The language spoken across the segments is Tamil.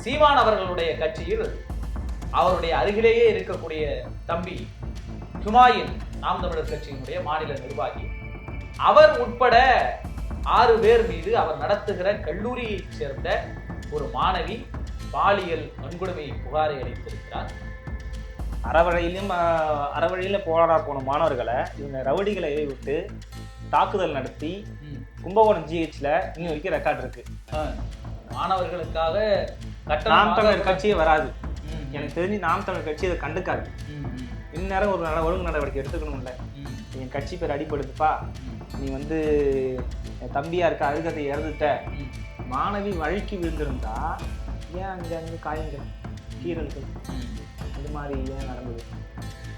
சீமான் அவர்களுடைய கட்சியில் அவருடைய அருகிலேயே இருக்கக்கூடிய தம்பி ஹுமாயூன் நாம் தமிழர் கட்சியினுடைய மாநில நிர்வாகி அவர் உட்பட 6 பேர் மீது அவர் நடத்துகிற கல்லூரியைச் சேர்ந்த ஒரு மாணவி பாலியல் வன்கொடுமை புகாரை அளித்திருக்கிறார். அறவழியில போராட போன மாணவர்களை இவங்க ரவுடிகளை விட்டு தாக்குதல் நடத்தி கும்பகோணம் ஜிஹெச்ல இன்னும் வரைக்கும் ரெக்கார்ட் இருக்கு. மாணவர்களுக்காக நாம் தமிழர் கட்சியே வராது. எனக்கு தெரிஞ்சு நாம் தமிழர் கட்சி அதை கண்டுக்காது. இந்நேரம் ஒரு ஒழுங்கு நடவடிக்கை எடுத்துக்கணும்ல. என் கட்சி பேர் அடிபடுதுப்பா, நீ வந்து என் தம்பியா இருக்க அருகதை இறந்துட்ட, மாணவி வழுக்கி விழுந்திருந்தா ஏன் அங்கே காயங்கள் கீரல்கள் இது மாதிரி ஏன் நடந்தது?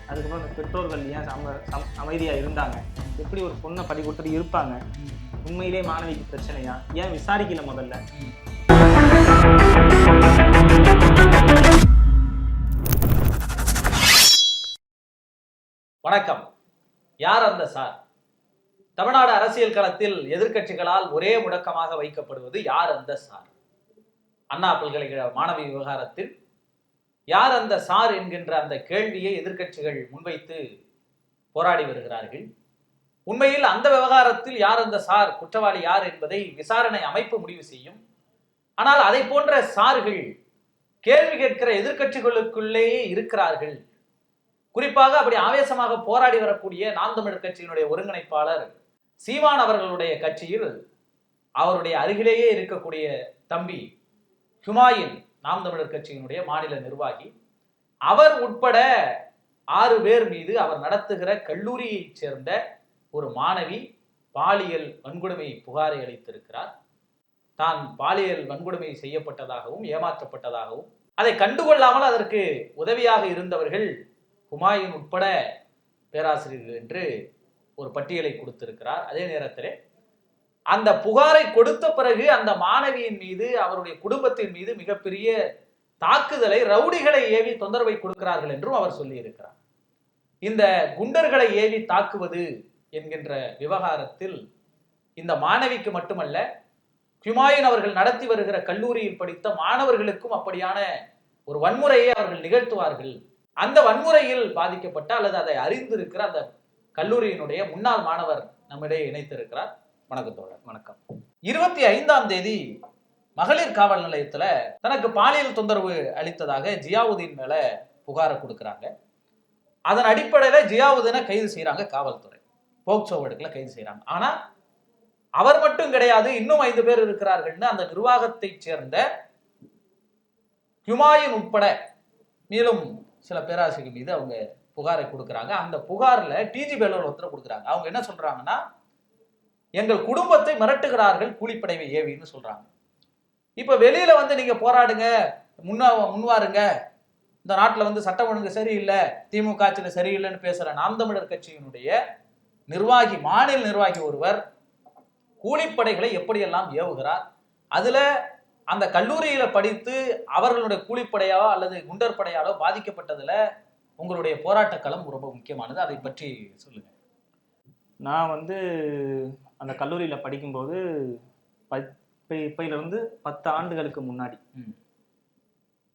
அதுக்கப்புறம் அந்த பெற்றோர்கள் ஏன் அமைதியாக இருந்தாங்க? எப்படி ஒரு பொண்ணை பறி கொடுத்துட்டு இருப்பாங்க? உண்மையிலே மாணவிக்கு பிரச்சனையா? ஏன் விசாரிக்கல முதல்ல? வணக்கம். யார் அந்த சார்? தமிழ்நாடு அரசியல் களத்தில் எதிர்க்கட்சிகளால் ஒரே முழக்கமாக வைக்கப்படுவது யார் அந்த சார்? அண்ணா பல்கலைக்கழக மாணவி விவகாரத்தில் யார் அந்த சார் என்கின்ற அந்த கேள்வியை எதிர்க்கட்சிகள் முன்வைத்து போராடி வருகிறார்கள். உண்மையில் அந்த விவகாரத்தில் யார் அந்த சார், குற்றவாளி யார் என்பதை விசாரணை அமைப்பு முடிவு செய்யும். ஆனால் அதை போன்ற சார்கள் கேள்வி கேட்கிற எதிர்க்கட்சிகளுக்குள்ளேயே இருக்கிறார்கள். குறிப்பாக அப்படி ஆவேசமாக போராடி வரக்கூடிய நாம் தமிழர் கட்சியினுடைய ஒருங்கிணைப்பாளர் சீமான் அவர்களுடைய கட்சியில் அவருடைய அருகிலேயே இருக்கக்கூடிய தம்பி ஹுமாயூன் நாம் தமிழர் கட்சியினுடைய மாநில நிர்வாகி அவர் உட்பட 6 பேர் மீது அவர் நடத்துகிற கல்லூரியைச் சேர்ந்த ஒரு மாணவி பாலியல் வன்கொடுமை புகாரை அளித்திருக்கிறார். தான் பாலியல் வன்கொடுமை செய்யப்பட்டதாகவும் ஏமாற்றப்பட்டதாகவும் அதை கண்டுகொள்ளாமல் அதற்கு உதவியாக இருந்தவர்கள் ஹுமாயூன் உட்பட பேராசிரியர்கள் என்று ஒரு பட்டியலை கொடுத்திருக்கிறார். அதே நேரத்தில் அந்த புகாரை கொடுத்த பிறகு அந்த மாணவியின் மீது அவருடைய குடும்பத்தின் மீது மிகப்பெரிய தாக்குதலை ரவுடிகளை ஏவி தொந்தரவை கொடுக்கிறார்கள் என்றும் அவர் சொல்லி இருக்கிறார். இந்த குண்டர்களை ஏவி தாக்குவது என்கின்ற விவகாரத்தில் இந்த மாணவிக்கு மட்டுமல்ல, ஹுமாயூன் அவர்கள் நடத்தி வருகிற கல்லூரியில் படித்த மாணவர்களுக்கும் அப்படியான ஒரு வன்முறையை அவர்கள் நிகழ்த்துவார்கள். அந்த வன்முறையில் பாதிக்கப்பட்ட அல்லது அதை அறிந்திருக்கிற அந்த கல்லூரியினுடைய முன்னாள் மாணவர் நம்மிடையே இணைத்திருக்கிறார். வணக்கத்தோட. வணக்கம். 25ஆம் தேதி மகளிர் காவல் நிலையத்துல தனக்கு பாலியல் தொந்தரவு அளித்ததாக ஜியாவுதீன் மேல புகாரை கொடுக்குறாங்க. அதன் அடிப்படையில ஜியாவுதீனை கைது செய்யறாங்க காவல்துறை. போக்சோ வழக்குல கைது செய்யறாங்க. ஆனா அவர் மட்டும் கிடையாது, இன்னும் 5 பேர் இருக்கிறார்கள்னு அந்த நிர்வாகத்தை சேர்ந்த ஹுமாயூன் உட்பட மேலும் சில பேராசிரியர்கள் மீது அவங்க புகாரை கொடுக்குறாங்க. அந்த புகார்ல டிஜி பேலோர் ஒருத்தர் கொடுக்குறாங்க. அவங்க என்ன சொல்றாங்கன்னா, எங்கள் குடும்பத்தை மிரட்டுகிறார்கள் கூலிப்படைவை ஏவின்னு சொல்றாங்க. இப்ப வெளியில வந்து நீங்க போராடுங்க, முன்வாருங்க, இந்த நாட்டுல வந்து சட்டம் ஒழுங்கு சரியில்லை, திமுக ஆட்சியில சரியில்லைன்னு பேசுற நாம் தமிழர் கட்சியினுடைய நிர்வாகி, மாநில நிர்வாகி ஒருவர் கூலிப்படைகளை எப்படியெல்லாம் ஏவுகிறார், அதுல அந்த கல்லூரியில படித்து அவர்களுடைய கூலிப்படையாவோ அல்லது குண்டர் படையாலோ பாதிக்கப்பட்டதுல உங்களுடைய போராட்ட களம் ரொம்ப முக்கியமானது. அதை பற்றி சொல்லுங்க. நான் வந்து அந்த கல்லூரியில படிக்கும்போது இப்பையிலிருந்து 10 ஆண்டுகளுக்கு முன்னாடி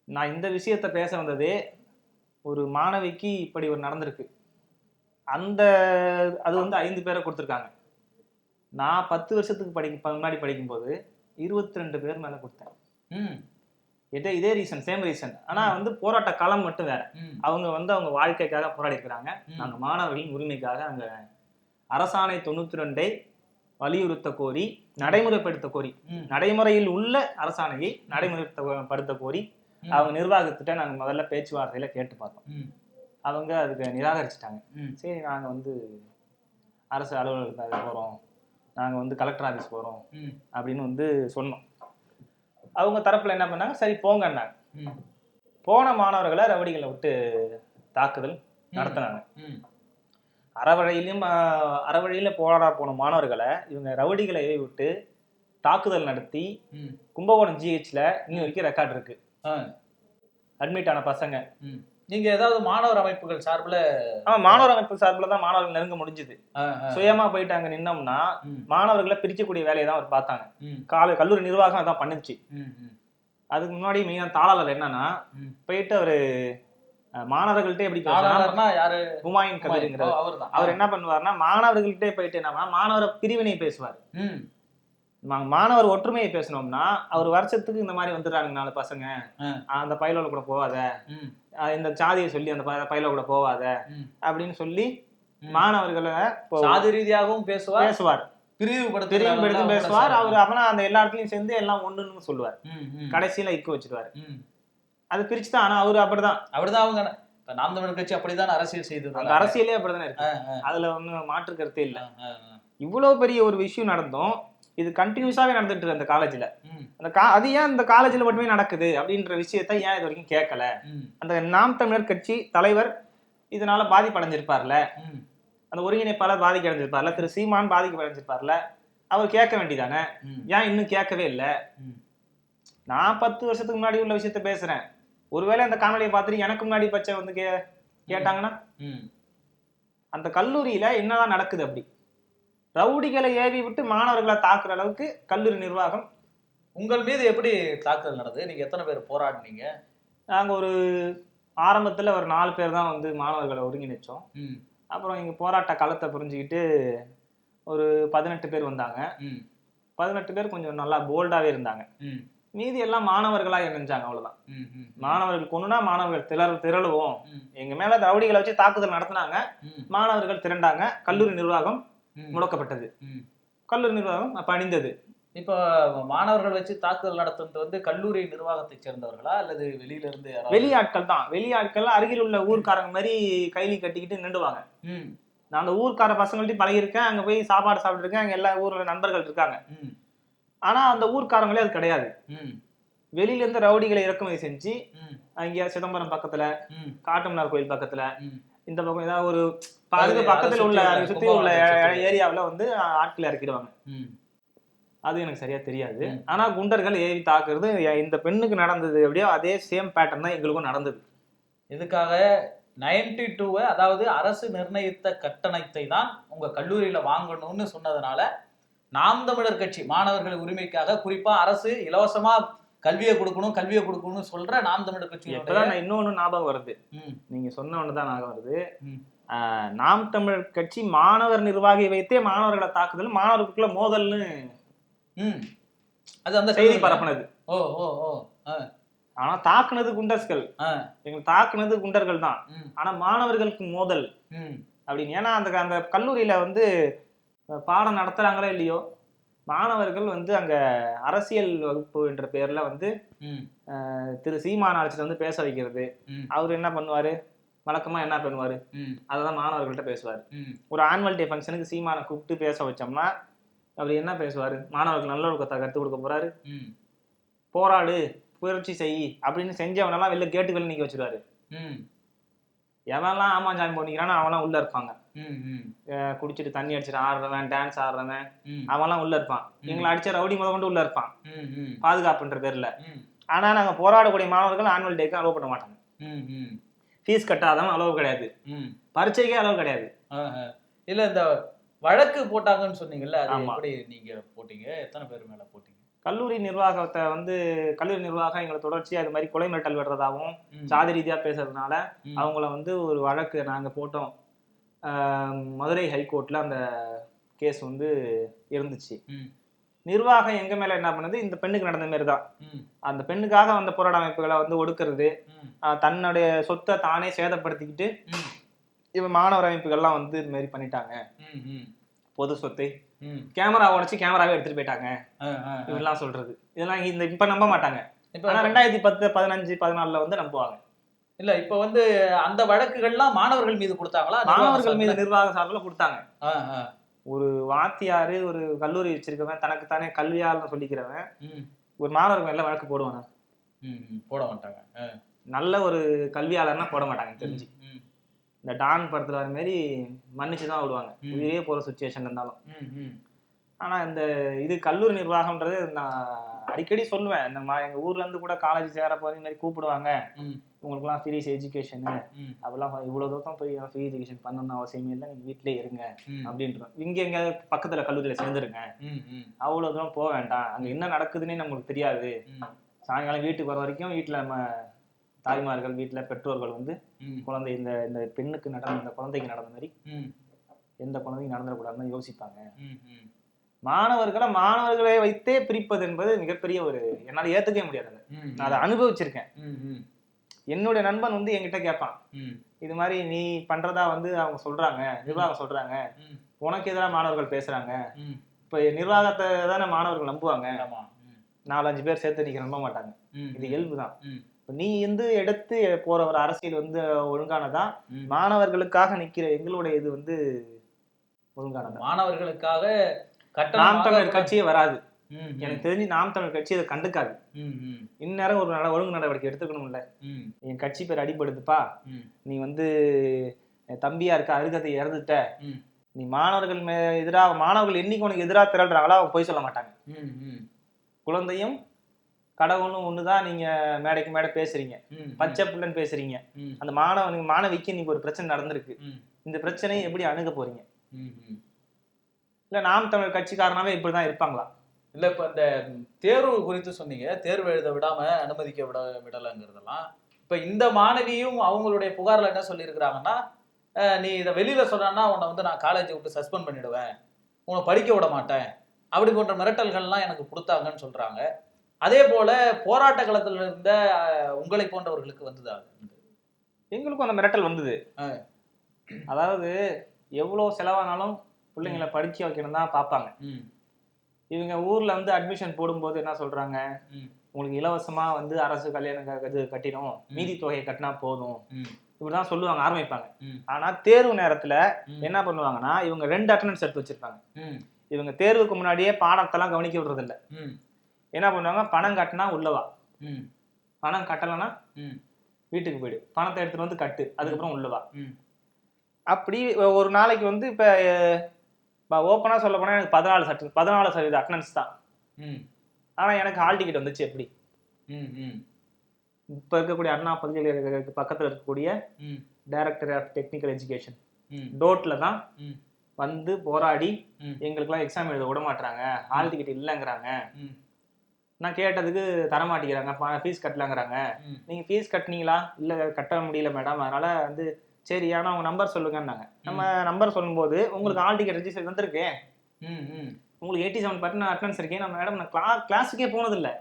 நான் இந்த விஷயத்த பேச வந்ததே, ஒரு மாணவிக்கு இப்படி ஒரு நடந்திருக்கு, அது வந்து 5 பேரை கொடுத்துருக்காங்க. நான் 10 வருஷத்துக்கு முன்னாடி படிக்கும்போது 22 பேர் மேல கொடுத்தேன். இதே ரீசன், சேம் ரீசன். ஆனா வந்து போராட்ட காலம் மட்டும் வேற. அவங்க வந்து அவங்க வாழ்க்கைக்காக போராடி இருக்கிறாங்க. நாங்க மாணவர்களின் உரிமைக்காக அங்க அரசாணை 92 வலியுறுத்த கோரி, நடைமுறைப்படுத்த கோரி, நடைமுறையில் உள்ள அரசாணையை நடைமுறைப்படுத்த கோரி அவங்க நிர்வாகத்திட்ட நாங்க முதல்ல பேச்சுவார்த்தையில கேட்டு பார்த்தோம். அவங்க அதுக்கு நிராகரிச்சுட்டாங்க. சரி, நாங்க வந்து அரசு அலுவலகத்துக்கு போறோம், நாங்க வந்து கலெக்டர் ஆஃபீஸ் போறோம் அப்படின்னு வந்து சொன்னோம். அவங்க தரப்புல என்ன பண்ணாங்க, சரி போங்கன்னாங்க. போன மாணவர்களை ரவுடிகளை விட்டு தாக்குதல் நடத்தினாங்க. அறவழியில போராட போன மாணவர்களை இவங்க ரவுடிகளை விட்டு தாக்குதல் நடத்தி கும்பகோணம் ஜிஹெச்ல இன்னும் வரைக்கும் ரெக்கார்ட் இருக்கு. அட்மிட் ஆன பசங்க. நீங்க ஏதாவது மாணவர் அமைப்புகள் சார்பில்? மாணவர் அமைப்பு சார்பில் தான் மாணவர்கள் நெருங்க முடிஞ்சுது. சுயமா போயிட்டு அங்க நின்னோம்னா மாணவர்களை பிரிக்கக்கூடிய வேலையை தான் அவர் பார்த்தாங்க. கல்லூரி நிர்வாகம் அதான் பண்ணுச்சு. அதுக்கு முன்னாடி மெயினா தாளாளர் என்னன்னா போயிட்டு அவரு மாணவர்கள்ட்ட எப்படி பேசுறாருன்னா யாரு ஹுமாயூன் கபீர்ங்கிறார். அவர் என்ன பண்ணுவாருன்னா மாணவர்கள்ட்டே போயிட்டு என்ன மாணவர பிரிவினை பேசுவார். மாணவர் ஒற்றுமையை பேசணும்னா அவர் வருஷத்துக்கு இந்த மாதிரி வந்துடுறாங்க 4 பசங்க, அந்த பயிலோட கூட போவாத, இந்த சாதியை சொல்லி அந்த பயிலோட கூட போவாத அப்படின்னு சொல்லி மாணவர்களை சாதி ரீதியாகவும் பேசுவார், பிரிவுபடுத்தி பேசுவார். அவர் அப்பனா அந்த எல்லா இடத்துலயும் சேர்ந்து எல்லாம் ஒண்ணுன்னு சொல்லுவார், கடைசியில இக்கு வச்சிருவாரு. அது பிரிச்சுதான். ஆனா அவரு அப்படிதான் அவங்க நாம் தமிழர் கட்சி அப்படிதான் அரசியல் செய்தது. அந்த அரசியலே அப்படித்தானே இருக்கு, அதுல ஒன்னும் மாற்று கருத்தே இல்லை. இவ்வளவு பெரிய ஒரு விஷயம் நடந்தும் இது கண்டினியூஸாவே நடந்துட்டு இருக்கு அந்த காலேஜ்ல. அது ஏன் இந்த காலேஜ்ல மட்டுமே நடக்குது அப்படின்ற விஷயத்த ஏன் இது வரைக்கும் கேட்கல? அந்த நாம் தமிழர் கட்சி தலைவர் இதனால பாதிப்படைஞ்சிருப்பார்ல, அந்த ஒருங்கிணைப்பாளர் பாதிப்படைஞ்சிருப்பார்ல, திரு சீமான் பாதிப்படைஞ்சிருப்பார்ல, அவர் கேட்க வேண்டியதானே? ஏன் இன்னும் கேட்கவே இல்லை? நான் 10 வருஷத்துக்கு முன்னாடி உள்ள விஷயத்த பேசுறேன். ஒருவேளை அந்த காணொலியை பார்த்துட்டு எனக்கு முன்னாடி பச்சை வந்து கேட்டாங்கன்னா அந்த கல்லூரியில என்னதான் நடக்குது? அப்படி ரவுடிகளை ஏவி விட்டு மாணவர்களை தாக்குற அளவுக்கு கல்லூரி நிர்வாகம். உங்கள் மீது எப்படி தாக்குதல் நடந்தது? நீங்க எத்தனை பேர் போராடினீங்க? நாங்க ஒரு ஆரம்பத்துல ஒரு 4 பேர் தான் வந்து மாணவர்களை ஒருங்கிணைச்சோம். அப்புறம் இங்க போராட்ட களத்தை புரிஞ்சுக்கிட்டு ஒரு 18 பேர் வந்தாங்க. 18 பேர் கொஞ்சம் நல்லா போல்டாவே இருந்தாங்க. மீதி எல்லாம் மாணவர்களா இணைஞ்சாங்க, அவ்வளவுதான். மாணவர்கள் கொண்டுனா மாணவர்கள் திரளுவோம், எங்க மேல ரவுடிகளை வச்சு தாக்குதல் நடத்தினாங்க, மாணவர்கள் திரண்டாங்க, கல்லூரி நிர்வாகம் முடக்கப்பட்டது, கல்லூரி நிர்வாகம் பணிந்தது. இப்ப மாணவர்கள் வச்சு தாக்குதல் நடத்துறது வந்து கல்லூரி நிர்வாகத்தை சேர்ந்தவர்களா அல்லது வெளியில இருந்து? வெளியாட்கள் தான். வெளியாட்கள் அருகில் உள்ள ஊர்க்காரங்க மாதிரி கைலி கட்டிக்கிட்டு நின்றுவாங்க. நான் அந்த ஊர்க்கார பசங்கள்ட்டையும் பழகிருக்கேன், அங்க போய் சாப்பாடு சாப்பிட்டு இருக்கேன், அங்க எல்லா ஊர்ல நண்பர்கள் இருக்காங்க. ஆனா அந்த ஊர்க்காரங்களே அது கிடையாது. வெளியில இருந்து ரவுடிகளை இறக்குமதி செஞ்சு அங்க சிதம்பரம் பக்கத்துல, காட்டுமன்னார் கோயில் பக்கத்துல, இந்த பக்கம் ஏதாவது ஒரு பக்கத்துல உள்ள சுத்தி உள்ள ஏரியாவில வந்து ஆட்களை இறக்கிடுவாங்க. அது எனக்கு சரியா தெரியாது. ஆனா குண்டர்கள் ஏவி தாக்குறது இந்த பெண்ணுக்கு நடந்தது எப்படியோ அதே சேம் பேட்டர்ன் தான் எங்களுக்கும் நடந்தது. இதுக்காக 92 அதாவது அரசு நிர்ணயித்த கட்டணத்தை தான் உங்க கல்லூரியில வாங்கணும்னு சொன்னதுனால நாம் தமிழர் கட்சி மாணவர்கள் உரிமைக்காக குறிப்பா அரசு இலவசமா கல்வியை கொடுக்கணும்னு சொல்ற நாம் தமிழர் கட்சி. இன்னொன்னு ஞாபகம் வருது, நீங்க சொன்ன ஒண்ணுதான் ஞாபகம் வருது. நாம் தமிழர் கட்சி மாணவர் நிர்வாகி வைத்தே மாணவர்களை தாக்குதல், மாணவர்களுக்குள்ள மோதல்னு அது அந்த செய்தி பரப்புனது. ஆனா தாக்குனது குண்டர்கள், எங்க தாக்குனது குண்டர்கள் தான். ஆனா மாணவர்களுக்கு மோதல் அப்படின்னு. ஏன்னா அந்த கல்லூரியில வந்து பாடம் நடத்துறாங்களோ இல்லையோ, மாணவர்கள் வந்து அங்க அரசியல் வகுப்பு என்ற பேர்ல வந்து திரு சீமான் அழைச்சிட்டு வந்து பேச வைக்கிறது. அவரு என்ன பண்ணுவாரு, வழக்கமா என்ன பண்ணுவாரு, அததான் மாணவர்கள்ட்ட பேசுவாரு. ஒரு ஆனுவல் டே ஃபங்க்ஷனுக்கு சீமானை கூப்பிட்டு பேச வச்சோம்னா அவர் என்ன பேசுவாரு, மாணவர்கள் நல்லொழுக்கத்தை கற்றுக் கொடுக்க போறாரு, போராடு புரட்சி செய் அப்படின்னு செஞ்சவனெல்லாம் வெளில கேட்டு வெளில நிக்க வச்சிருவாரு. எவன்லாம் ஆமா ஜாயின் பண்ணிக்கிறான்னு அவன்லாம் உள்ள இருப்பாங்க. குடிச்சிட்டு தண்ணி அடிச்சுட்டு ஆடுறவன், டான்ஸ் ஆடுறவன், அவன்லாம் உள்ள இருப்பான். எங்களை அடிச்ச ரவுடி முத கொண்டு உள்ள இருப்பான் பாதுகாப்புன்ற பேர்ல. ஆனா நாங்க போராடக்கூடிய மாணவர்கள் ஆனுவல் டேக்கு அலோவ் பண்ண மாட்டாங்க. ஃபீஸ் கட்டாதவன் அலோவ் கிடையாது, பரீட்சைக்கே அலோவ் கிடையாது. இல்ல இந்த வழக்கு போட்டாங்கன்னு சொன்னீங்கல்ல, அது எப்படி நீங்க போட்டீங்க? எத்தனை பேர் மேல போட்டீங்க? கல்லூரி நிர்வாகத்தை வந்து கல்லூரி நிர்வாகம் எங்களை தொடர்ச்சியா அது மாதிரி கொலை மிரட்டல் விடுறதாகவும் சாதி ரீதியா பேசுறதுனால அவங்கள வந்து ஒரு வழக்கு நாங்க போட்டோம். மதுரை ஹைகோர்ட்ல அந்த கேஸ் வந்து இருந்துச்சு. நிர்வாகம் எங்க மேல என்ன பண்ணுது, இந்த பெண்ணுக்கு நடந்த மாதிரிதான் அந்த பெண்ணுக்காக வந்த போராட்ட அமைப்புகளை வந்து ஒடுக்குறது, தன்னுடைய சொத்தை தானே சேதப்படுத்திக்கிட்டு இவன் மாணவர் அமைப்புகள்லாம் வந்து இது மாதிரி பண்ணிட்டாங்க. பொது சொத்தை கேமரா உடைச்சு கேமராவே எடுத்துட்டு போயிட்டாங்க இதெல்லாம் சொல்றது. இதெல்லாம் இந்த இப்ப நம்ப மாட்டாங்க. இப்ப 2010, 15, 14 வந்து நம்புவாங்க. இல்ல இப்ப வந்து அந்த வழக்குகள்லாம் மாணவர்கள் மீது கொடுத்தாங்களா? மாணவர்கள் மீது நிர்வாக சார்பில் கொடுத்தாங்க. ஒரு வாத்தியாரு ஒரு கல்லூரி வச்சிருக்கவன், தனக்கு தானே கல்வியாளர்னு சொல்லிக்கிறவன் ஒரு மாணவர்கள் எல்லாம் வழக்கு போடுவாங்க? போட மாட்டாங்க. நல்ல ஒரு கல்வியாளர்னா போட மாட்டாங்க தெரிஞ்சு. இந்த டான் படத்துல வர மாதிரி மன்னிச்சுதான் விடுவாங்க, உயிரே போற சுச்சுவேஷன் இருந்தாலும். ஆனா இந்த இது கல்லூரி நிர்வாகம்ன்றது நான் அடிக்கடி சொல்லுவேன். இந்த எங்க ஊர்ல இருந்து கூட காலேஜ் சேர போற மாதிரி கூப்பிடுவாங்க, உங்களுக்கு எல்லாம் ஃப்ரீ எஜுகேஷனு அப்படிலாம், இவ்வளவு தூரம் போய் ஃப்ரீ எஜுகேஷன் பண்ணணும்னு அவசியமே இல்லை, நீங்க வீட்லயே இருங்க அப்படின்றோம். இங்க எங்கேயாவது பக்கத்துல கல்லூரியில சேர்ந்துருங்க, அவ்வளவு தூரம் போக வேண்டாம், அங்க என்ன நடக்குதுன்னே நம்மளுக்கு தெரியாது, சாயங்காலம் வீட்டுக்கு வர வரைக்கும் வீட்டுல நம்ம தாய்மார்கள் வீட்டுல பெற்றோர்கள் வந்து குழந்தை இந்த பெண்ணுக்கு நடந்த இந்த குழந்தைக்கு நடந்த மாதிரி எந்த குழந்தைக்கு நடந்துடக்கூடாதுன்னு யோசிப்பாங்க. மாணவர்களை வைத்தே பிரிப்பது என்பது மிகப்பெரிய ஒரு என்னால ஏத்துக்கவே முடியாது. நான் அதை அனுபவிச்சிருக்கேன். என்னுடைய நண்பன் வந்து என்கிட்ட கேட்பான், இது மாதிரி நீ பண்றதா வந்து அவங்க சொல்றாங்க, நிர்வாகம் சொல்றாங்க, உனக்கு எதிராக மாணவர்கள் பேசுறாங்க, இப்ப நிர்வாகத்தை தானே மாணவர்கள் நம்புவாங்க, 4-5 பேர் சேர்த்து நீங்க நம்ப மாட்டாங்க, இது இயல்புதான். நீ வந்து எடுத்து போற ஒரு அரசியல் வந்து ஒழுங்கானதா, மாணவர்களுக்காக நிக்கிற எங்களுடைய இது வந்து ஒழுங்கானதா? மாணவர்களுக்காக நாம் தமிழர் கட்சியே வராது. எனக்கு தெரிஞ்சு நாம் தமிழ் கட்சி அதை கண்டுக்காது. இந்நேரம் ஒரு ஒழுங்கு நடவடிக்கை எடுத்துக்கணும்ல. என் கட்சி பேர் அடிபடுதுப்பா, நீ வந்து தம்பியா இருக்க அருகதை இறந்துட்ட, நீ மாணவர்கள் எதிராக மாணவர்கள் என்னைக்கு உனக்கு எதிராக திரள்றாங்களோ அவங்க போய் சொல்ல மாட்டாங்க. குழந்தையும் கடவுளும் ஒண்ணுதான். நீங்க மேடைக்கு மேடை பேசுறீங்க, பச்சை பிள்ளைன்னு பேசுறீங்க. அந்த மாணவிக்கு இன்னைக்கு ஒரு பிரச்சனை நடந்திருக்கு, இந்த பிரச்சனையை எப்படி அணுக போறீங்க? இல்ல நாம் தமிழ் கட்சிக்காரனாவே இப்படிதான் இருப்பாங்களா? இல்ல இப்ப இந்த தேர்வு குறித்து சொன்னீங்க, தேர்வு எழுத விடாம அனுமதிக்க விடலைங்கிறதெல்லாம். இப்ப இந்த மாணவியும் அவங்களுடைய புகார்ல என்ன சொல்லியிருக்கிறாங்கன்னா, நீ இதை வெளியில சொன்னா உன்னை வந்து நான் காலேஜை விட்டு சஸ்பெண்ட் பண்ணிடுவேன், உன்னை படிக்க விட மாட்டேன், அப்படி போன்ற மிரட்டல்கள்லாம் எனக்கு கொடுத்தாங்கன்னு சொல்றாங்க. அதே போல போராட்ட களத்துல இருந்த உங்களை போன்றவர்களுக்கு வந்ததா? எங்களுக்கும் அந்த மிரட்டல் வந்தது. அதாவது எவ்வளவு செலவானாலும் பிள்ளைங்களை படிக்க வைக்கணும் தான் பார்ப்பாங்க. இவங்க ஊர்ல வந்து அட்மிஷன் போடும்போது என்ன சொல்றாங்க, உங்களுக்கு இலவசமா வந்து அரசு கல்யாணம் இது கட்டிடும், மீதி தொகையை கட்டினா போதும், இப்படிதான் சொல்லுவாங்க, ஆரம்பிப்பாங்க. ஆனா தேர்வு நேரத்துல என்ன பண்ணுவாங்கன்னா, இவங்க 2 அட்டெண்டன்ஸ் எடுத்து வச்சிருப்பாங்க. இவங்க தேர்வுக்கு முன்னாடியே பாடத்தெல்லாம் கவனிக்க விடுறது இல்ல. என்ன பண்ணுவாங்க, பணம் கட்டினா உள்ளவா, பணம் கட்டலைன்னா வீட்டுக்கு போயிடு, பணத்தை எடுத்துட்டு வந்து கட்டு, அதுக்கப்புறம் உள்ளவா. அப்படி ஒரு நாளைக்கு வந்து இப்ப ஓப்பனா சொல்ல போனா எனக்கு 14% அட்டெண்டன்ஸ் தான். ஆனா எனக்கு ஹால் டிக்கெட் வந்துச்சு எப்படி? இப்ப இருக்கக்கூடிய அண்ணா பல்கலைக்கழகத்துக்கு பக்கத்துல இருக்கக்கூடிய டைரக்டர் ஆஃப் டெக்னிக்கல் எஜுகேஷன் டோட்ல தான் வந்து போராடி எங்களுக்கெல்லாம் எக்ஸாம் எழுத விட மாட்டாங்க, ஹால் டிக்கெட் இல்லைங்கிறாங்க. நான் கேட்டதுக்கு தரமாட்டேங்கிறாங்க, ஃபீஸ் கட்டலாங்கிறாங்க. நீங்க ஃபீஸ் கட்டினீங்களா? இல்ல கட்ட முடியல மேடம், அதனால வந்து சரி, ஆனா உங்க நம்பர் சொல்லுங்கன்னாங்க. நம்ம நம்பர் சொல்லும்போது உங்களுக்கு ஹால் டிக்கெட் ரெஜிஸ்டர் வந்திருக்கு, உங்களுக்கு 87% அட்டெண்டன்ஸ் இருக்கேன். நான் மேடம் நான் கிளாஸுக்கே போனது இல்லை,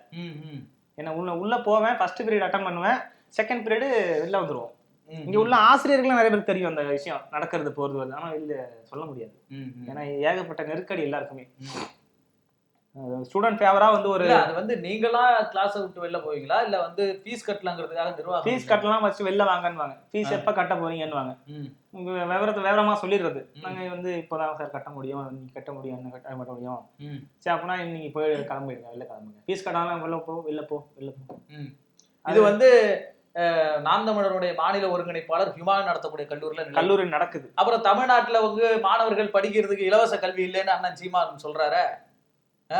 என்ன உள்ள போவேன், ஃபர்ஸ்ட் பீரியட் அட்டன் பண்ணுவேன், செகண்ட் பீரியடு வெளில வந்துருவோம். இங்க உள்ள ஆசிரியர்களும் நிறைய பேருக்கு தெரியும் அந்த விஷயம் நடக்கிறது போறது வருது, ஆனா வெளில சொல்ல முடியாது. ஏன்னா ஏகப்பட்ட நெருக்கடி எல்லாருக்குமே. ஸ்டூடெண்ட் ஃபேவரா வந்து ஒரு அது வந்து நீங்களா கிளாஸ் விட்டு வெளில போவீங்களா, இல்ல வந்து ஃபீஸ் கட்டலாங்கிறதுக்காக நிர்வாகம் ஃபீஸ் கட்டலாம் வச்சு வெளில வாங்கன்னுவாங்க. ஃபீஸ் எப்ப கட்ட போறீங்கன்னுவாங்க. உங்க விவரமா சொல்லிடுறது, நாங்க வந்து இப்பதான் சார் கட்ட முடியும், நீங்க கட்ட முடியும், என்ன கட்ட முடியும், சரி அப்படின்னா நீங்க போய் கிளம்பிடுங்க, வெளில கிளம்புங்க, ஃபீஸ் கட்டாலும் வெளில போ. இது வந்து நாம் தமிழருடைய மாநில ஒருங்கிணைப்பாளர் ஹிமான் நடத்தக்கூடிய கல்லூரி நடக்குது. அப்புறம் தமிழ்நாட்டுல வந்து மாணவர்கள் படிக்கிறதுக்கு இலவச கல்வி இல்லைன்னு அண்ணன் சீமான் சொல்றாரு.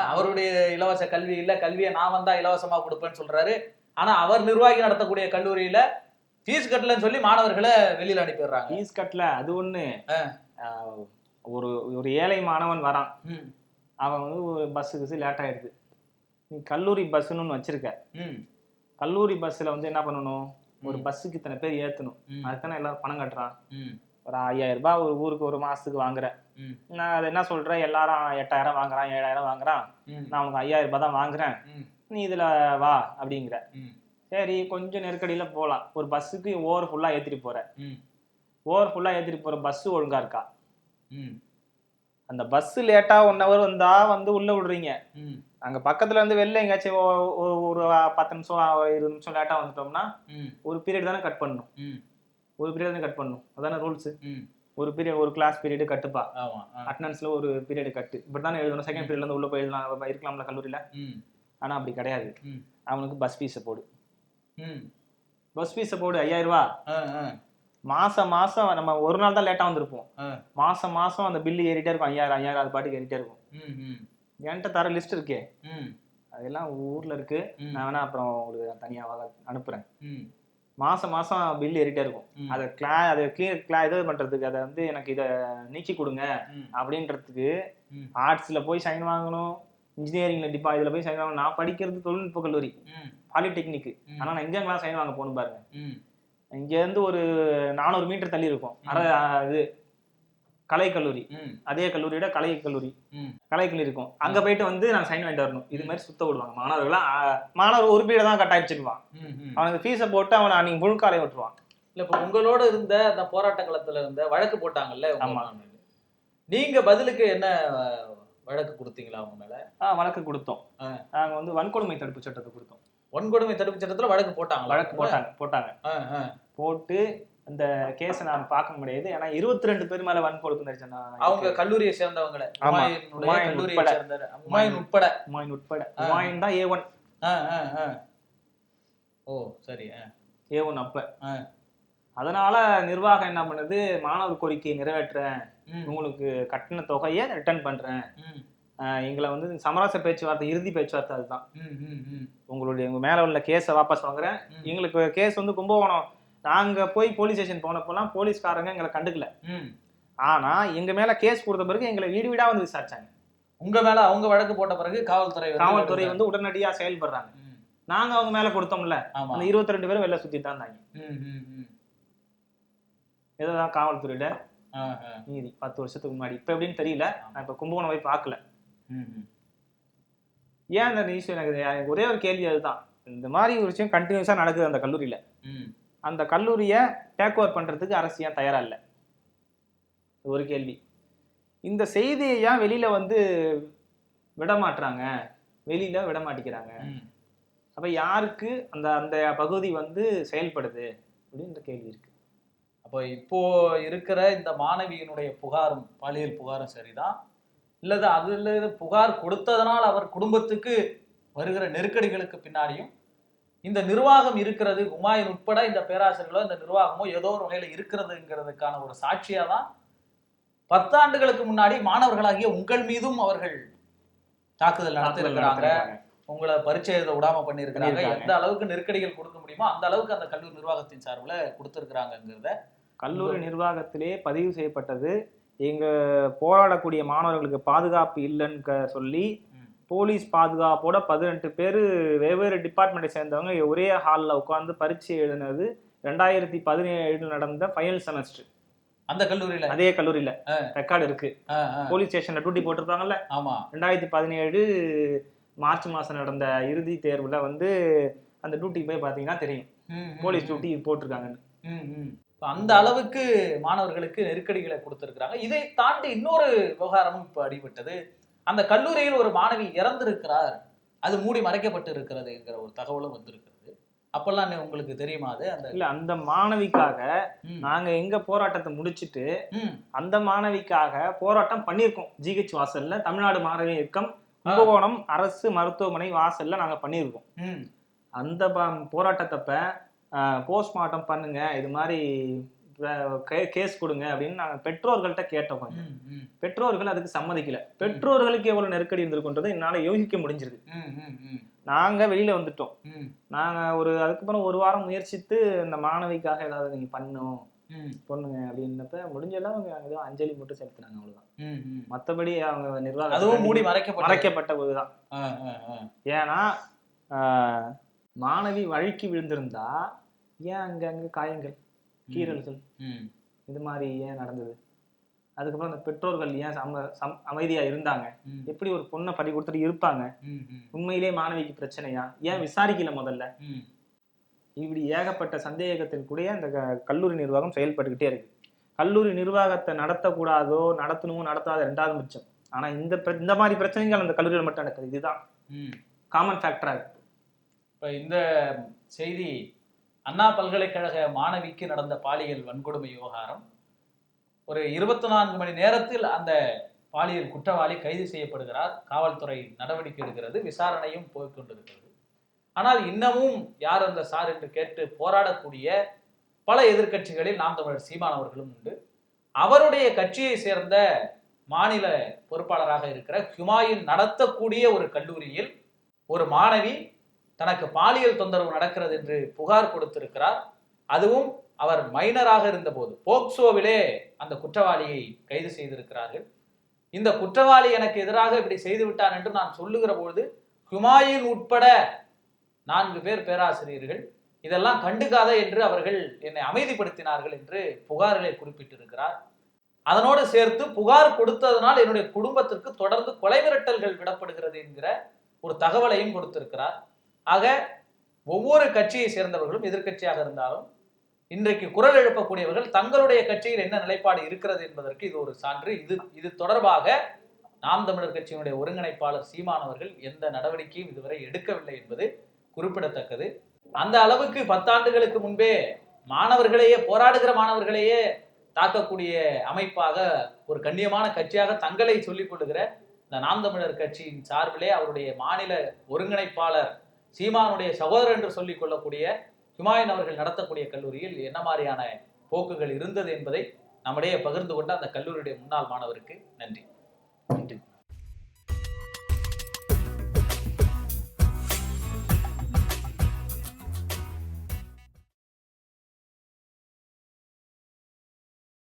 அவருடைய இலவச கல்வி இல்ல, கல்வியை நான் வந்தா இலவசமா கொடுப்பேன்னு சொல்றாரு. ஆனா அவர் நிர்வாகி நடத்தக்கூடிய கல்லூரியில ஃபீஸ் கட்டலன்னு சொல்லி மாணவர்களை வெளியில அனுப்பிடுறாங்க. ஃபீஸ் கட்டல அது ஒண்ணு. ஒரு ஏழை மாணவன் வரான், அவன் வந்து ஒரு பஸ்ஸுக்கு லேட் ஆயிடுது, நீ கல்லூரி பஸ்ன்னு வச்சிருக்க, கல்லூரி பஸ்ல வந்து என்ன பண்ணணும், ஒரு பஸ்ஸுக்கு இத்தனை பேர் ஏத்தணும், அதுதானே எல்லாரும் பணம் கட்டுறான். ஒரு 5000 ரூபாய் ஒரு ஊருக்கு ஒரு மாசத்துக்கு வாங்குறேன், நான் அதை என்ன சொல்றேன், எல்லாரும் 8000 வாங்குறான், 7000 வாங்குறான், நான் உனக்கு 5000 ரூபாய் தான் வாங்குறேன், நீ இதுல வா அப்படிங்கிற. சரி, கொஞ்சம் நெருக்கடியில போலாம், ஒரு பஸ்ஸுக்கு ஓவர் ஃபுல்லா ஏத்திட்டு போற, ஓவர் ஃபுல்லா ஏத்திட்டு போற பஸ் ஒழுங்கா இருக்கா? அந்த பஸ் லேட்டா 1 hour வந்தா வந்து உள்ள விடுறீங்க, அங்க பக்கத்துல இருந்து வெளில எங்கேயாச்சும் ஒரு 10 நிமிஷம் 20 நிமிஷம் லேட்டா வந்துட்டோம்னா ஒரு பீரியட் தானே கட் பண்ணணும், ஒரு பீரியட் தானே கட் பண்ணணும், அதான ரூல்ஸ். ஒரு பீரியட், ஒரு கிளாஸ் பீரியட் கட்டுப்பா, அட்டெண்டன்ஸ்ல ஒரு பீரியட் கட்டு, இப்படித்தானே எழுதணும். செகண்ட் பீரியட்ல இருந்து உள்ள போய் எழுதலாம், இருக்கலாம்ல கல்லூரியில. ஆனா அப்படி கிடையாது, அவனுக்கு பஸ் ஃபீஸை போடு, பஸ் ஃபீஸை போடு 5000 ரூபாய். மாசம் நம்ம ஒரு நாள் தான் லேட்டா வந்திருப்போம், மாசம் அந்த பில்லு ஏறிட்டே இருக்கும், 5000 அது பாட்டுக்கு ஏறிட்டே இருக்கும். என்கிட்ட தர லிஸ்ட் இருக்கே, அதெல்லாம் ஊர்ல இருக்கு, நான் வேணா அப்புறம் உங்களுக்கு தனியா அனுப்புறேன். மாசம் பில் ஏறிட்டே இருக்கும். அதை இது பண்றதுக்கு, அதை வந்து எனக்கு இதை நீக்கி கொடுங்க அப்படின்றதுக்கு ஆர்ட்ஸ்ல போய் சைன் வாங்கணும், இன்ஜினியரிங்ல இதுல போய் சைன் வாங்கணும். நான் படிக்கிறது தொழில்நுட்ப கல்லூரி, பாலிடெக்னிக். ஆனா நான் எங்கெங்கெல்லாம் சைன் வாங்க போகணும் பாருங்க. இங்க இருந்து ஒரு 400 மீட்டர் தள்ளி இருக்கும் இது கலைக்கல்லூரி. அதே கல்லூரியோட கலைக்கல்லூரி இருக்கும். அங்க போயிட்டு வந்து நான் சைன் வாங்கிட்டு வரணும். இது மாதிரி சுத்த விடுவாங்க மாணவர் ஒரு பீரியட் தான் கட்டாயிச்சிருவான். அவனுக்கு ஃபீஸை போட்டு அவனை அன்னைக்கு முழுக்காலையை விட்டுருவான். இல்ல இப்ப உங்களோட இருந்த அந்த போராட்ட களத்துல இருந்த வழக்கு போட்டாங்கல்ல, நீங்க பதிலுக்கு என்ன வழக்கு கொடுத்தீங்களா அவங்க மேல? வழக்கு கொடுத்தோம். நாங்க வந்து வன்கொடுமை தடுப்பு சட்டத்தை கொடுத்தோம். வன்கொடுமை தடுப்பு சட்டத்துல வழக்கு போட்டாங்க. போட்டு அந்த கேஸை நான் பார்க்க முடியாது. ஏன்னா 22 பேர் மேல வன்கொடுமை அவங்க கல்லூரியை சேர்ந்தவங்கள, உமாயின் உட்பட தான் A1. ஓ சரி, A1 அப்ப. அதனால நிர்வாகம் என்ன பண்ணுது, மாணவர் கோரிக்கையை நிறைவேற்றுறேன், உங்களுக்கு கட்டண தொகையை ரிட்டர்ன் பண்றேன், எங்களை வந்து சமரச பேச்சுவார்த்தை, இறுதி பேச்சுவார்த்தை அதுதான், உங்க மேல உள்ள கேஸை வாபஸ் வாங்குறேன். எங்களுக்கு கேஸ் வந்து கும்பகோணம், நாங்க போய் போலீஸ் ஸ்டேஷன் போனப்பெல்லாம் போலீஸ்காரங்க எங்களை கண்டுக்கல. ஆனா எங்க மேல கேஸ் கொடுத்த பிறகு எங்களை வீடு வீடா வந்து விசாரிச்சாங்க. உங்க மேல அவங்க வழக்கு போட்ட பிறகு காவல்துறை வந்து உடனடியா செயல்படுறாங்க. நாங்க அவங்க மேல கொடுத்தோம்ல, அந்த 22 பேரும் வெளில சுத்தி தான் இதுதான் காவல்துறையில நீதி 10 வருஷத்துக்கு முன்னாடி. இப்ப எப்படின்னு தெரியல, நான் இப்ப கும்பகோணம் போய் பார்க்கல. ஏன் அந்த நியூஸ் எனக்கு ஒரே ஒரு கேள்வி அதுதான். இந்த மாதிரி ஒரு விஷயம் கண்டினியூஸா நடக்குது அந்த கல்லூரியில. அந்த கல்லூரியை டேக் ஓவர் பண்றதுக்கு அரசு ஏன் தயாரா இல்லை? ஒரு கேள்வி. இந்த செய்தியை ஏன் வெளியில வந்து விட மாட்டேங்கிறாங்க? அப்ப யாருக்கு அந்த அந்த பகுதி வந்து செயல்படுது அப்படின்ற கேள்வி இருக்கு. அப்போ இப்போ இருக்கிற இந்த மாணவியினுடைய புகாரும், பாலியல் புகாரும் சரிதான், இல்லது அதுல புகார் கொடுத்ததனால் அவர் குடும்பத்துக்கு வருகிற நெருக்கடிகளுக்கு பின்னாடியும் இந்த நிர்வாகம் இருக்கிறது, உமாயின் உட்பட இந்த பேராசிரியர்களோ இந்த நிர்வாகமோ ஏதோ ஒரு வகையில இருக்கிறதுங்கிறதுக்கான ஒரு சாட்சியா தான் 10 ஆண்டுகளுக்கு முன்னாடி மாணவர்களாகிய உங்கள் மீதும் அவர்கள் தாக்குதல் நடத்திருக்கிறாங்க, உங்களை பரீட்சை எழுத விடாம பண்ணியிருக்கிறாங்க. எந்த அளவுக்கு நெருக்கடிகள் கொடுக்க முடியுமோ அந்த அளவுக்கு அந்த கல்லூரி நிர்வாகத்தின் சார்பில் கொடுத்திருக்கிறாங்கிறத கல்லூரி நிர்வாகத்திலே பதிவு செய்யப்பட்டது. எங்க போராடக்கூடிய மாணவர்களுக்கு பாதுகாப்பு இல்லைன்னு சொல்லி போலீஸ் பாதுகாப்போட 18 பேர் வெவ்வேறு டிபார்ட்மெண்ட்டை சேர்ந்தவங்க ஒரே ஹாலில் உட்காந்து பரீட்சை எழுதினது 2017 நடந்த ஃபைனல் செமஸ்டர். அந்த கல்லூரியில, அதே கல்லூரியில ரெக்கார்டு இருக்கு. போலீஸ் ஸ்டேஷன்ல டியூட்டி போட்டிருப்பாங்கல்ல. 2017 மார்ச் மாசம் நடந்த இறுதி தேர்வுல வந்து அந்த டியூட்டி போய் பாத்தீங்கன்னா தெரியும், போலீஸ் டியூட்டி போட்டிருக்காங்கன்னு. அந்த அளவுக்கு மாணவர்களுக்கு நெருக்கடிகளை கொடுத்திருக்கிறாங்க. இதை தாண்டி இன்னொரு விவகாரமும் இப்ப அடிபட்டது. அந்த கல்லூரியில் ஒரு மாணவி இறந்திருக்கிறார், அது மூடி மறைக்கப்பட்டு இருக்கிறது என்கிற ஒரு தகவலும் வந்திருக்கிறது. அப்பெல்லாம் உங்களுக்கு தெரியுமா? அது அந்த மாணவிக்காக நாங்க எங்க போராட்டத்தை முடிச்சுட்டு அந்த மாணவிக்காக போராட்டம் பண்ணியிருக்கோம். GH வாசல்ல தமிழ்நாடு மாணவி இயக்கம் கும்பகோணம் அரசு மருத்துவமனை வாசல்ல நாங்க பண்ணியிருக்கோம். அந்த போராட்டத்தப்ப போஸ்ட்மார்ட்டம் பண்ணுங்க, இது மாதிரி கேஸ் கொடுங்க அப்படின்னு நாங்க பெற்றோர்கள்ட்ட கேட்டோம். பெற்றோர்கள் அதுக்கு சம்மதிக்கல. பெற்றோர்களுக்கு எவ்வளவு நெருக்கடி இருந்திருக்குன்றதை என்னால யோசிக்க முடிஞ்சிருக்கு. நாங்க வெளியில வந்துட்டோம். நாங்க அதுக்கப்புறம் ஒரு வாரம் முயற்சித்து இந்த மாணவிக்காக ஏதாவது நீங்க பொண்ணுங்க அப்படின்னப்ப முடிஞ்செல்லாம் அவங்க ஏதோ அஞ்சலி மட்டும் செலுத்தினாங்க, அவ்வளவுதான். மற்றபடி அவங்க நிர்வாகம் அதுவும் மூடி மறைக்கப்பட்ட போதுதான். ஏன்னா மாணவி வழுக்கி விழுந்திருந்தா ஏன் அங்க காயங்கள், கீறல்கள் இது மாதிரி ஏன் நடந்தது? அதுக்கப்புறம் அந்த பெற்றோர்கள் ஏன் அமைதியா இருந்தாங்க? எப்படி ஒரு பொண்ணை பறி கொடுத்துட்டு இருப்பாங்க? உண்மையிலே மாணவிக்கு பிரச்சனையா? ஏன் விசாரிக்கல முதல்ல? இப்படி ஏகப்பட்ட சந்தேகத்தின் கூட அந்த கல்லூரி நிர்வாகம் செயல்பட்டுக்கிட்டே இருக்கு. கல்லூரி நிர்வாகத்தை நடத்தக்கூடாதோ நடத்தணுமோ நடத்தாத 2வது பட்சம். ஆனா இந்த மாதிரி பிரச்சனைகள் அந்த கல்லூரியில் மட்டும் நடக்குது. இதுதான் காமன் ஃபேக்டரா இருக்கு. இப்ப இந்த செய்தி அண்ணா பல்கலைக்கழக மாணவிக்கு நடந்த பாலியல் வன்கொடுமை விவகாரம், ஒரு 24 மணி நேரத்தில் அந்த பாலியல் குற்றவாளி கைது செய்யப்படுகிறார், காவல்துறை நடவடிக்கை எடுக்கிறது, விசாரணையும் போய்கொண்டிருக்கிறது. ஆனால் இன்னமும் யார் அந்த சார் என்று கேட்டு போராடக்கூடிய பல எதிர்கட்சிகளில் நாம் தமிழர் சீமான் அவர்களும் உண்டு. அவருடைய கட்சியை சேர்ந்த மாநில பொறுப்பாளராக இருக்கிற ஹுமாயூன் நடத்தக்கூடிய ஒரு கல்லூரியில் ஒரு மாணவி தனக்கு பாலியல் தொந்தரவு நடக்கிறது என்று புகார் கொடுத்திருக்கிறார். அதுவும் அவர் மைனராக இருந்த போது போக்சோவிலே அந்த குற்றவாளியை கைது செய்திருக்கிறார்கள். இந்த குற்றவாளி எனக்கு எதிராக இப்படி செய்து விட்டான் என்று நான் சொல்லுகிற பொழுது ஹுமாயூன் உட்பட 4 பேர் பேராசிரியர்கள் இதெல்லாம் கண்டுக்காத என்று அவர்கள் என்னை அமைதிப்படுத்தினார்கள் என்று புகாரிலே குறிப்பிட்டிருக்கிறார். அதனோடு சேர்த்து புகார் கொடுத்ததனால் என்னுடைய குடும்பத்திற்கு தொடர்ந்து கொலை மிரட்டல்கள் விடப்படுகிறது என்கிற ஒரு தகவலையும் கொடுத்திருக்கிறார். ஆக ஒவ்வொரு கட்சியை சேர்ந்தவர்களும் எதிர்க்கட்சியாக இருந்தாலும் இன்றைக்கு குரல் எழுப்பக்கூடியவர்கள் தங்களுடைய கட்சியில் என்ன நிலைப்பாடு இருக்கிறது என்பதற்கு இது ஒரு சான்று. இது தொடர்பாக நாம் தமிழர் கட்சியினுடைய ஒருங்கிணைப்பாளர் சீமான் அவர்கள் எந்த நடவடிக்கையும் இதுவரை எடுக்கவில்லை என்பது குறிப்பிடத்தக்கது. அந்த அளவுக்கு 10 ஆண்டுகளுக்கு முன்பே மாணவர்களையே, போராடுகிற மாணவர்களையே தாக்கக்கூடிய அமைப்பாக, ஒரு கண்ணியமான கட்சியாக தங்களை சொல்லிக் கொள்ளுகிற இந்த நாம் தமிழர் கட்சியின் சார்பிலே அவருடைய மாநில ஒருங்கிணைப்பாளர் சீமானுடைய சகோதரர் என்று சொல்லிக் கொள்ளக்கூடிய ஹுமாயூன் அவர்கள் நடத்தக்கூடிய கல்லூரியில் என்ன மாதிரியான போக்குகள் இருந்தது என்பதை நம்மிடையே பகிர்ந்து கொண்ட அந்த கல்லூரியுடைய முன்னாள் மாணவருக்கு நன்றி.